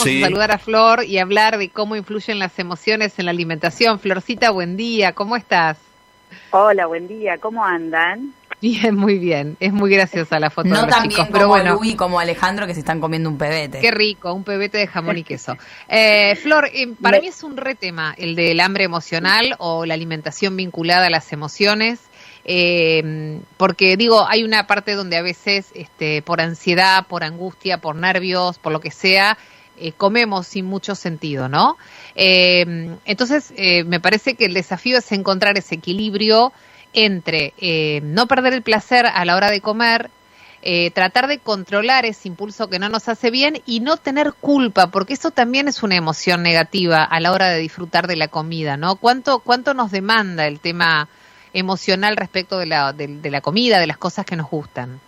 Vamos a Sí, saludar a Flor y hablar de cómo influyen las emociones en la alimentación. Florcita, buen día, ¿cómo estás? Hola, buen día, ¿cómo andan? Bien, muy bien. Es muy graciosa la foto de No los tan chicos, bien pero como bueno, Lu y como Alejandro que se están comiendo un pebete. qué rico, un pebete de jamón y queso. Flor, para Me- mí es un re tema el del hambre emocional o la alimentación vinculada a las emociones. Porque digo, hay una parte donde a veces, por ansiedad, por angustia, por nervios, por lo que sea, comemos sin mucho sentido, ¿no? Entonces, me parece que el desafío es encontrar ese equilibrio entre no perder el placer a la hora de comer, tratar de controlar ese impulso que no nos hace bien y no tener culpa, porque eso también es una emoción negativa a la hora de disfrutar de la comida, ¿no? ¿Cuánto nos demanda el tema emocional respecto de la comida, de las cosas que nos gustan?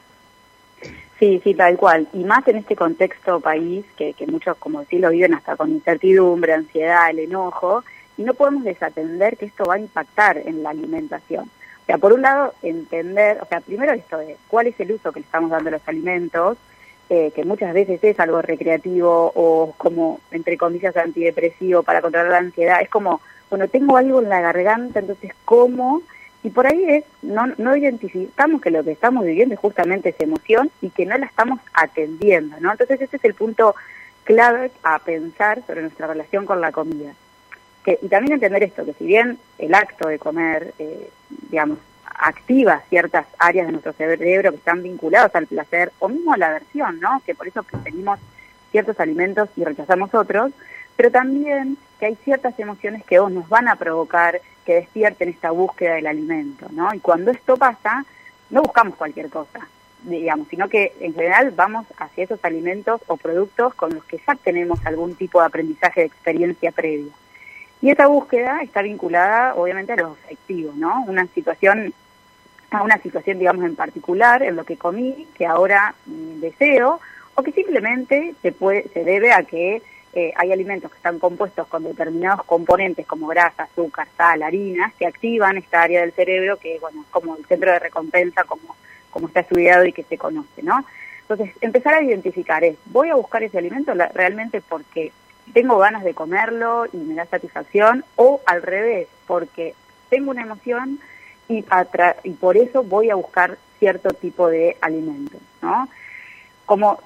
Sí, sí, tal cual. Y más en este contexto país, que muchos, como decís, lo viven hasta con incertidumbre, ansiedad, el enojo, y no podemos desatender que esto va a impactar en la alimentación. O sea, por un lado, entender, o sea, primero esto de cuál es el uso que le estamos dando a los alimentos, que muchas veces es algo recreativo o como, entre comillas, antidepresivo para controlar la ansiedad. Es como, bueno, tengo algo en la garganta, entonces como. Y por ahí es, no identificamos que lo que estamos viviendo es justamente esa emoción y que no la estamos atendiendo, ¿no? Entonces ese es el punto clave a pensar sobre nuestra relación con la comida. Y también entender esto, que si bien el acto de comer, digamos, activa ciertas áreas de nuestro cerebro que están vinculadas al placer o mismo a la aversión, ¿no? Que por eso preferimos ciertos alimentos y rechazamos otros, pero también que hay ciertas emociones que nos van a provocar que despierten esta búsqueda del alimento, ¿no? Y cuando esto pasa, no buscamos cualquier cosa, digamos, sino que en general vamos hacia esos alimentos o productos con los que ya tenemos algún tipo de aprendizaje de experiencia previa. Y esa búsqueda está vinculada, obviamente, a lo afectivo, ¿no? A una situación, digamos, en particular, en lo que comí, que ahora deseo, o que simplemente se debe a que hay alimentos que están compuestos con determinados componentes como grasa, azúcar, sal, harinas, que activan esta área del cerebro que, bueno, es como el centro de recompensa, como está estudiado y que se conoce, ¿no? Entonces, empezar a identificar voy a buscar ese alimento realmente porque tengo ganas de comerlo y me da satisfacción, o al revés, porque tengo una emoción y por eso voy a buscar cierto tipo de alimentos, ¿no? Como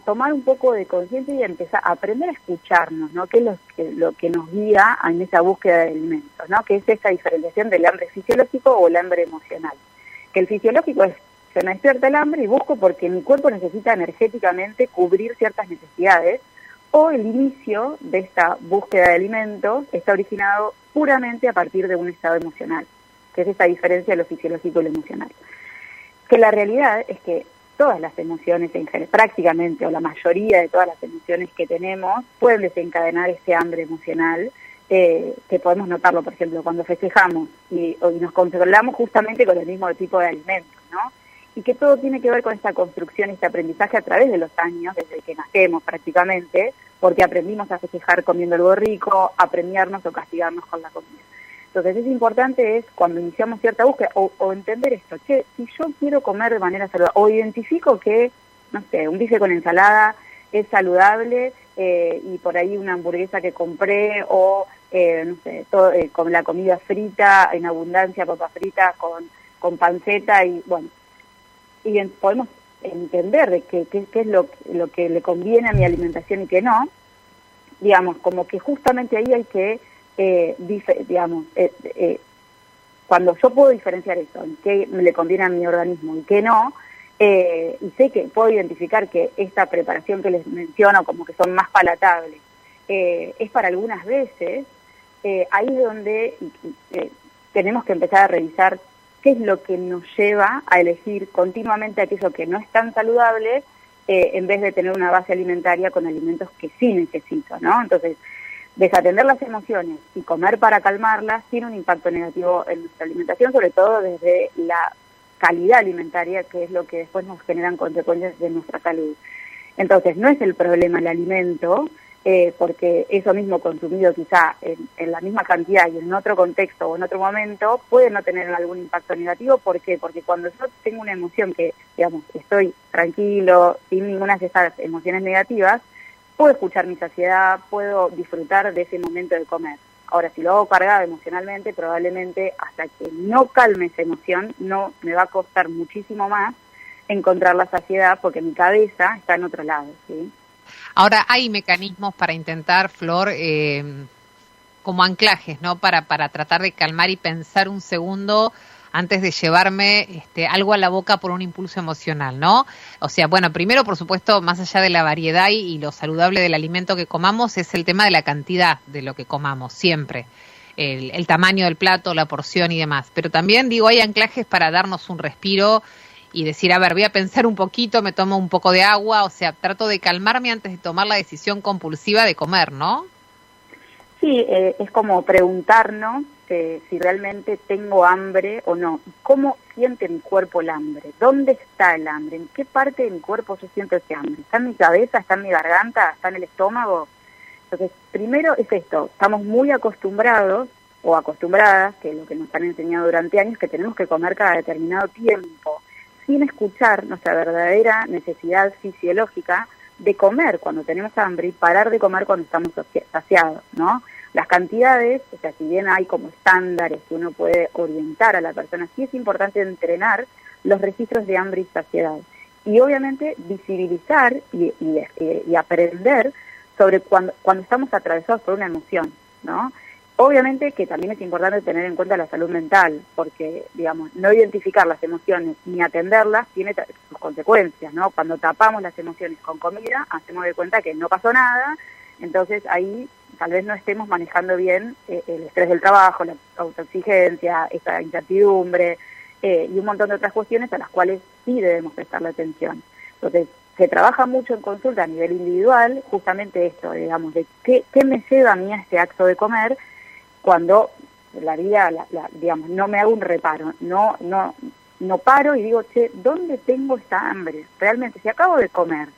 tomar un poco de conciencia y empezar a aprender a escucharnos, ¿no? Que es lo que nos guía en esa búsqueda de alimentos, ¿no? Que es esta diferenciación del hambre fisiológico o el hambre emocional. Que el fisiológico es, se me despierta el hambre y busco porque mi cuerpo necesita energéticamente cubrir ciertas necesidades, o el inicio de esta búsqueda de alimentos está originado puramente a partir de un estado emocional, que es esta diferencia de lo fisiológico y lo emocional. Que la realidad es que todas las emociones en general, prácticamente, o la mayoría de todas las emociones que tenemos, pueden desencadenar ese hambre emocional, que podemos notarlo, por ejemplo, cuando festejamos y nos controlamos justamente con el mismo tipo de alimentos, ¿no? Y que todo tiene que ver con esta construcción, este aprendizaje a través de los años, desde que nacemos prácticamente, porque aprendimos a festejar comiendo algo rico, a premiarnos o castigarnos con la comida. Entonces es importante cuando iniciamos cierta búsqueda, o entender esto, si yo quiero comer de manera saludable, o identifico que, no sé, un bife con ensalada es saludable, y por ahí una hamburguesa que compré, o, no sé, con la comida frita, en abundancia, papas fritas con panceta, y bueno, y podemos entender de qué es lo que le conviene a mi alimentación y qué no, digamos, como que justamente ahí hay que cuando yo puedo diferenciar eso, en qué le conviene a mi organismo y qué no, y sé que puedo identificar que esta preparación que les menciono, como que son más palatables, es para algunas veces, ahí es donde tenemos que empezar a revisar qué es lo que nos lleva a elegir continuamente aquello que no es tan saludable, en vez de tener una base alimentaria con alimentos que sí necesito, ¿no? Entonces, desatender las emociones y comer para calmarlas tiene un impacto negativo en nuestra alimentación, sobre todo desde la calidad alimentaria, que es lo que después nos generan consecuencias de nuestra salud. Entonces, no es el problema el alimento, porque eso mismo consumido quizá en la misma cantidad y en otro contexto o en otro momento puede no tener algún impacto negativo. ¿Por qué? Porque cuando yo tengo una emoción que, digamos, estoy tranquilo, sin ninguna de esas emociones negativas, puedo escuchar mi saciedad, puedo disfrutar de ese momento de comer. Ahora, si lo hago cargado emocionalmente, probablemente hasta que no calme esa emoción, no me va a costar muchísimo más encontrar la saciedad porque mi cabeza está en otro lado, ¿sí? Ahora, hay mecanismos para intentar, Flor, como anclajes, ¿no? Para tratar de calmar y pensar un segundo antes de llevarme algo a la boca por un impulso emocional, ¿no? O sea, bueno, primero, por supuesto, más allá de la variedad y lo saludable del alimento que comamos, es el tema de la cantidad de lo que comamos, siempre. El tamaño del plato, la porción y demás. Pero también, digo, hay anclajes para darnos un respiro y decir, a ver, voy a pensar un poquito, me tomo un poco de agua, o sea, trato de calmarme antes de tomar la decisión compulsiva de comer, ¿no? Sí, es como preguntarnos si realmente tengo hambre o no. ¿Cómo siente mi cuerpo el hambre? ¿Dónde está el hambre? ¿En qué parte de mi cuerpo yo siento ese hambre? ¿Está en mi cabeza? ¿Está en mi garganta? ¿Está en el estómago? Entonces, primero es esto, estamos muy acostumbrados o acostumbradas, que es lo que nos han enseñado durante años, que tenemos que comer cada determinado tiempo, sin escuchar nuestra verdadera necesidad fisiológica de comer cuando tenemos hambre y parar de comer cuando estamos saciados, ¿no? Las cantidades, o sea, si bien hay como estándares que uno puede orientar a la persona, sí es importante entrenar los registros de hambre y saciedad. Y obviamente visibilizar y aprender sobre cuando estamos atravesados por una emoción, ¿no? Obviamente que también es importante tener en cuenta la salud mental, porque, digamos, no identificar las emociones ni atenderlas tiene sus consecuencias, ¿no? Cuando tapamos las emociones con comida, hacemos de cuenta que no pasó nada, entonces ahí tal vez no estemos manejando bien el estrés del trabajo, la autoexigencia, esta incertidumbre y un montón de otras cuestiones a las cuales sí debemos prestarle atención. Entonces, se trabaja mucho en consulta a nivel individual, justamente esto, digamos, de qué me lleva a mí a este acto de comer, cuando la vida, digamos, no me hago un reparo, no paro y digo, che, ¿dónde tengo esta hambre? Realmente, si acabo de comer,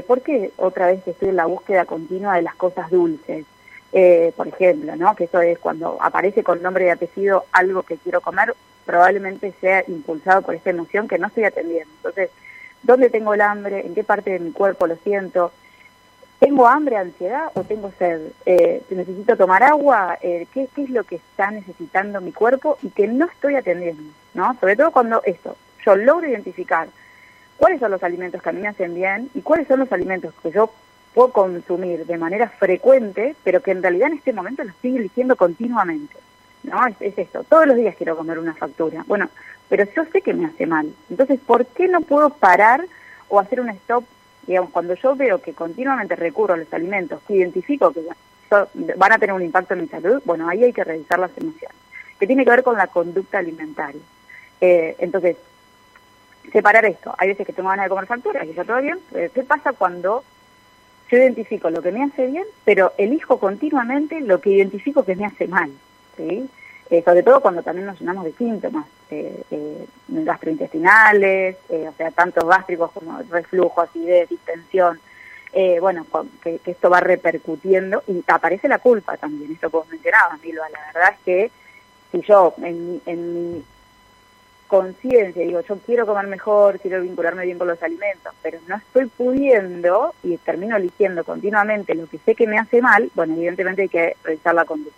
¿por qué otra vez estoy en la búsqueda continua de las cosas dulces? Por ejemplo, ¿no? Que eso es cuando aparece con nombre y apellido algo que quiero comer, probablemente sea impulsado por esta emoción que no estoy atendiendo. Entonces, ¿dónde tengo el hambre? ¿En qué parte de mi cuerpo lo siento? ¿Tengo hambre, ansiedad o tengo sed? ¿Necesito tomar agua? ¿Qué es lo que está necesitando mi cuerpo y que no estoy atendiendo? ¿No? Sobre todo cuando yo logro identificar cuáles son los alimentos que a mí me hacen bien y cuáles son los alimentos que yo puedo consumir de manera frecuente, pero que en realidad en este momento los estoy eligiendo continuamente, ¿no? Es esto, todos los días quiero comer una factura. Bueno, pero yo sé que me hace mal. Entonces, ¿por qué no puedo parar o hacer un stop? Digamos, cuando yo veo que continuamente recurro a los alimentos, que identifico que van a tener un impacto en mi salud, bueno, ahí hay que revisar las emociones, que tiene que ver con la conducta alimentaria. Entonces, separar esto. Hay veces que tengo ganas de comer factura, que está todo bien. ¿Qué pasa cuando yo identifico lo que me hace bien, pero elijo continuamente lo que identifico que me hace mal? ¿Sí? Sobre todo cuando también nos llenamos de síntomas gastrointestinales, o sea, tanto gástricos como reflujo, acidez, distensión, bueno, que esto va repercutiendo y aparece la culpa también, esto que vos mencionabas, Milva. La verdad es que si yo en mi conciencia digo, yo quiero comer mejor, quiero vincularme bien con los alimentos, pero no estoy pudiendo y termino eligiendo continuamente lo que sé que me hace mal, bueno, evidentemente hay que revisar la conducta.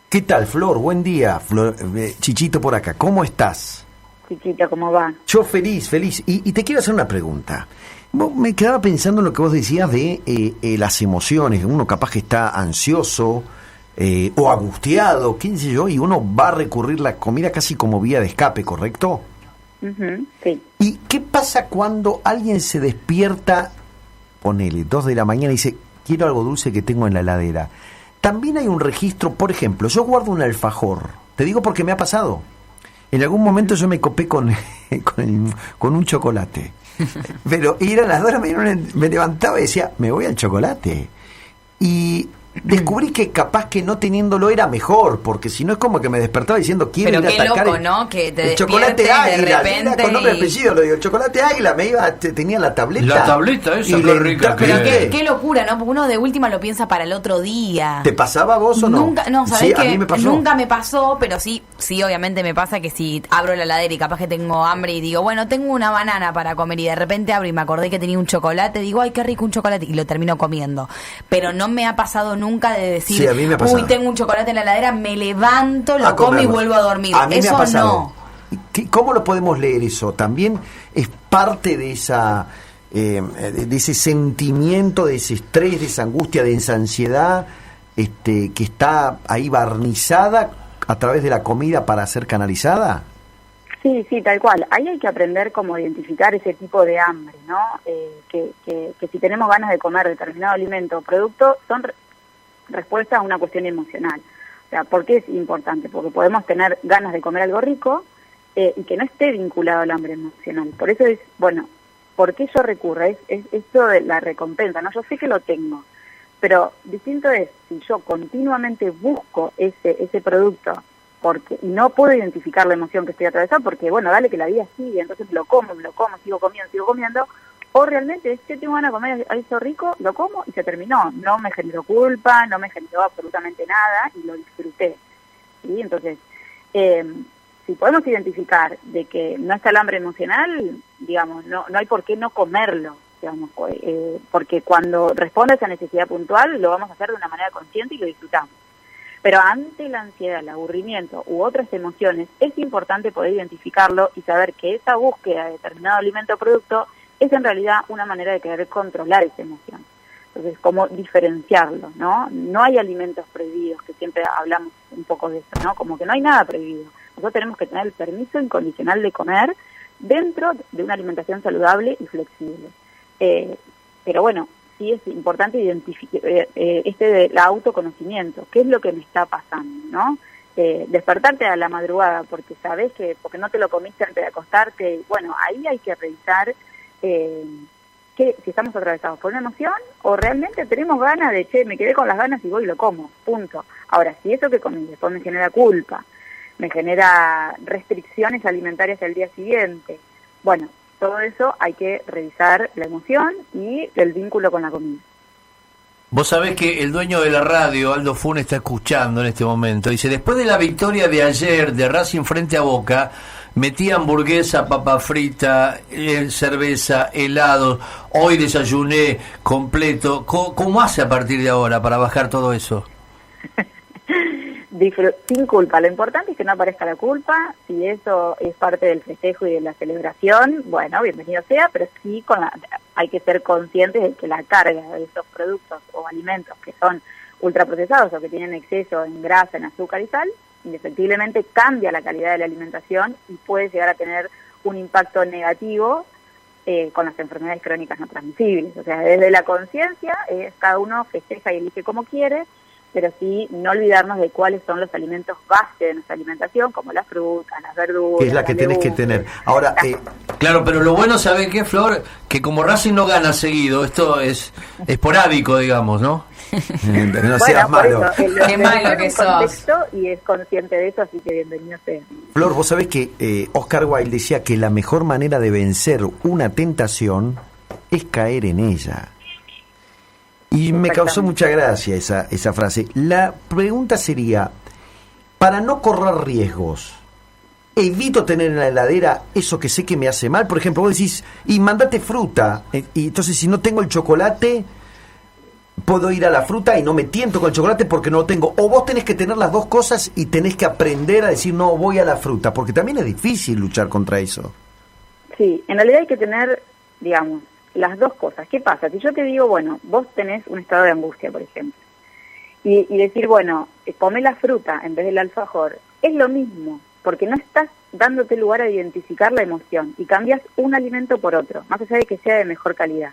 ¿Qué tal, Flor? Buen día, Flor, Chichito por acá. ¿Cómo estás? Chichito, ¿cómo va? Yo feliz. Y te quiero hacer una pregunta. Me quedaba pensando en lo que vos decías de las emociones. Uno capaz que está ansioso o angustiado, qué sé yo, y uno va a recurrir a la comida casi como vía de escape, ¿correcto? Sí. ¿Y qué pasa cuando alguien se despierta, ponele, 2 de la mañana y dice, quiero algo dulce que tengo en la heladera? También hay un registro, por ejemplo, yo guardo un alfajor, te digo porque me ha pasado. En algún momento yo me copé con un chocolate, pero eran las 2 de la mañana, me levantaba y decía, me voy al chocolate. Y descubrí que capaz que no teniéndolo era mejor, porque si no es como que me despertaba diciendo quiero ir a atacar. Pero qué loco, ¿no? Que te el chocolate águila, de repente con nombre y apellido, lo digo, el chocolate águila, tenía la tableta. La tableta esa, qué rica. Pero qué locura, ¿no? Porque uno de última lo piensa para el otro día. ¿Te pasaba a vos o no? Nunca, no, ¿sabés sí, que a mí me pasó. Nunca me pasó, pero sí, obviamente me pasa que si abro la heladera y capaz que tengo hambre y digo, bueno, tengo una banana para comer y de repente abro y me acordé que tenía un chocolate, digo, ay, qué rico un chocolate, y lo termino comiendo. Pero no me ha pasado nunca de decir, sí, a mí me ha pasado. uy, tengo un chocolate en la heladera, me levanto, lo como y vuelvo a dormir. A mí eso me ha pasado. No. ¿Cómo lo podemos leer eso? También es parte de esa de ese sentimiento, de ese estrés, de esa angustia, de esa ansiedad que está ahí barnizada a través de la comida para ser canalizada. Sí, tal cual. Ahí hay que aprender cómo identificar ese tipo de hambre, ¿no? Que si tenemos ganas de comer determinado alimento o producto, son respuestas a una cuestión emocional. O sea, ¿por qué es importante? Porque podemos tener ganas de comer algo rico y que no esté vinculado al hambre emocional. Por eso es, bueno, ¿por qué yo recurro? Es esto de la recompensa, ¿no? Yo sé que lo tengo, pero distinto es si yo continuamente busco ese producto porque no puedo identificar la emoción que estoy atravesando, porque bueno, dale que la vida sigue, entonces lo como, sigo comiendo, o realmente es que tengo ganas de comer eso rico, lo como y se terminó, no me generó culpa, no me generó absolutamente nada y lo disfruté, ¿sí? Entonces, si podemos identificar de que no está el hambre emocional, digamos, no hay por qué no comerlo, digamos, porque cuando responde a esa necesidad puntual lo vamos a hacer de una manera consciente y lo disfrutamos. Pero ante la ansiedad, el aburrimiento u otras emociones, es importante poder identificarlo y saber que esa búsqueda de determinado alimento o producto es en realidad una manera de querer controlar esa emoción. Entonces, ¿cómo diferenciarlo, no? No hay alimentos prohibidos, que siempre hablamos un poco de eso, ¿no? Como que no hay nada prohibido. Nosotros tenemos que tener el permiso incondicional de comer dentro de una alimentación saludable y flexible. Pero bueno, sí es importante identificar del autoconocimiento, qué es lo que me está pasando, ¿no? Despertarte a la madrugada porque sabes porque no te lo comiste antes de acostarte, bueno, ahí hay que revisar si estamos atravesados por una emoción o realmente tenemos ganas de, me quedé con las ganas y voy y lo como, punto. Ahora, si eso que comí después me genera culpa, me genera restricciones alimentarias al día siguiente, bueno, todo eso hay que revisar la emoción y el vínculo con la comida. Vos sabés que el dueño de la radio, Aldo Fune, está escuchando en este momento. Dice, después de la victoria de ayer de Racing frente a Boca, metí hamburguesa, papa frita, cerveza, helados, hoy desayuné completo. ¿Cómo hace a partir de ahora para bajar todo eso? Sin culpa. Lo importante es que no aparezca la culpa. Si eso es parte del festejo y de la celebración, bueno, bienvenido sea, pero sí hay que ser conscientes de que la carga de esos productos o alimentos que son ultraprocesados o que tienen exceso en grasa, en azúcar y sal, indefectiblemente cambia la calidad de la alimentación y puede llegar a tener un impacto negativo con las enfermedades crónicas no transmisibles. O sea, desde la conciencia, cada uno festeja y elige como quiere, pero sí no olvidarnos de cuáles son los alimentos base de nuestra alimentación, como las frutas, las verduras. Que es la que tenés que tener. Ahora, claro, pero lo bueno, ¿sabés qué, Flor? Que como Racing no gana seguido, esto es esporádico, digamos, ¿no? No seas malo. Qué malo que sos. Y es consciente de eso, así que bienvenido sea. Flor, vos sabés que Oscar Wilde decía que la mejor manera de vencer una tentación es caer en ella. Y me causó mucha gracia esa frase. La pregunta sería, para no correr riesgos, evito tener en la heladera eso que sé que me hace mal. Por ejemplo, vos decís, y mandate fruta, y entonces si no tengo el chocolate, puedo ir a la fruta y no me tiento con el chocolate porque no lo tengo. O vos tenés que tener las dos cosas y tenés que aprender a decir, no, voy a la fruta, porque también es difícil luchar contra eso. Sí, en realidad hay que tener, digamos, las dos cosas. ¿Qué pasa? Si yo te digo, bueno, vos tenés un estado de angustia, por ejemplo, y decir, bueno, come la fruta en vez del alfajor, es lo mismo, porque no estás dándote lugar a identificar la emoción y cambias un alimento por otro, más allá de que sea de mejor calidad.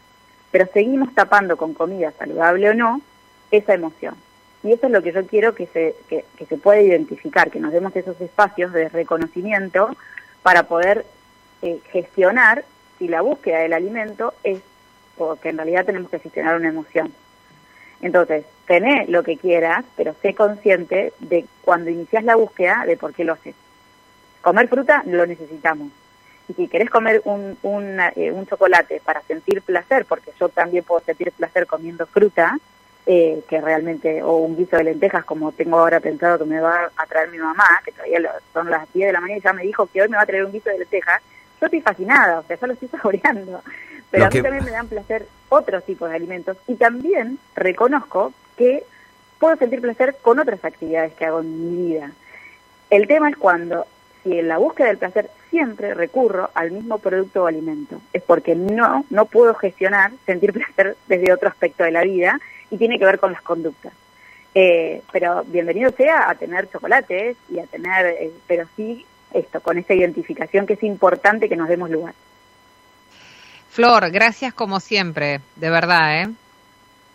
Pero seguimos tapando con comida saludable o no esa emoción. Y eso es lo que yo quiero que se pueda identificar, que nos demos esos espacios de reconocimiento para poder gestionar si la búsqueda del alimento es porque en realidad tenemos que gestionar una emoción. Entonces, tené lo que quieras, pero sé consciente de cuando iniciás la búsqueda de por qué lo haces. Comer fruta lo necesitamos. Y si querés comer un chocolate para sentir placer, porque yo también puedo sentir placer comiendo fruta, que realmente, o un guiso de lentejas como tengo ahora pensado que me va a traer mi mamá, que todavía son las 10 de la mañana y ya me dijo que hoy me va a traer un guiso de lentejas, yo estoy fascinada, o sea, yo lo estoy saboreando. Pero a mí también me dan placer otros tipos de alimentos y también reconozco que puedo sentir placer con otras actividades que hago en mi vida. El tema es cuando, si en la búsqueda del placer siempre recurro al mismo producto o alimento, es porque no puedo gestionar sentir placer desde otro aspecto de la vida y tiene que ver con las conductas. Pero bienvenido sea a tener chocolates y a tener, pero sí esto, con esa identificación que es importante que nos demos lugar. Flor, gracias como siempre, de verdad, ¿eh?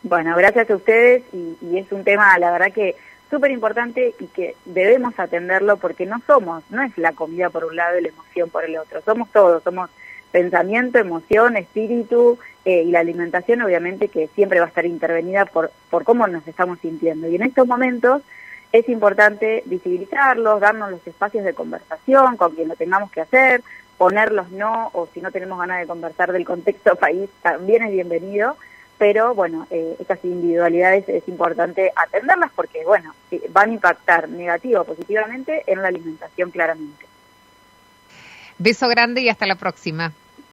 Bueno, gracias a ustedes y es un tema, la verdad que súper importante y que debemos atenderlo porque no es la comida por un lado y la emoción por el otro, somos todos, somos pensamiento, emoción, espíritu y la alimentación obviamente que siempre va a estar intervenida por cómo nos estamos sintiendo. Y en estos momentos es importante visibilizarlos, darnos los espacios de conversación con quien lo tengamos que hacer, ponerlos no, o si no tenemos ganas de conversar del contexto país, también es bienvenido, pero bueno, estas individualidades es importante atenderlas porque, bueno, van a impactar negativo o positivamente en la alimentación claramente. Beso grande y hasta la próxima.